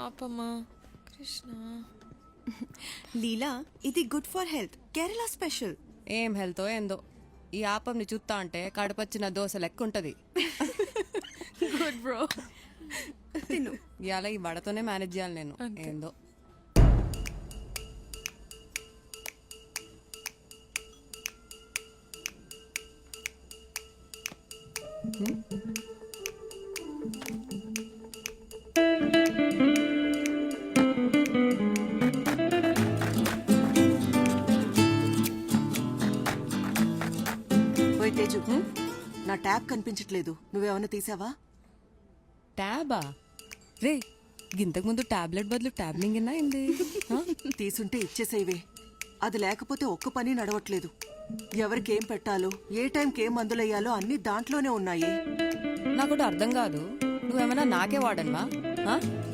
ఆపమ్మా కృష్ణ. లీలా ఇది good for health, Kerala special. ఏం హెల్తో ఏందో ఈ ఆపంని చూస్తా అంటే కడపచ్చిన దోశ లెక్క ఉంటది. Good bro. తిను. ఇవాళ ఈ వడతోనే మేనేజ్ చేయాలి నేను. ఏందో ఓయ్ తేజు, నా ట్యాబ్ కనిపించట్లేదు, నువ్వేమన్నా తీసావా? ట్యాబా? రే ఇంతకు ముందు టాబ్లెట్ బదులు ట్యాబ్లింగ్ అయింది. తీసుంటే ఇచ్చేసేవే. అది లేకపోతే ఒక్క పని నడవట్లేదు. ఎవరికేం పెట్టాలో, ఏ టైంకి ఏం మందులయ్యాలో అన్ని దాంట్లోనే ఉన్నాయి. నాకు అర్థం కాదు, నువ్వేమన్నా నాకే వాడన్వా?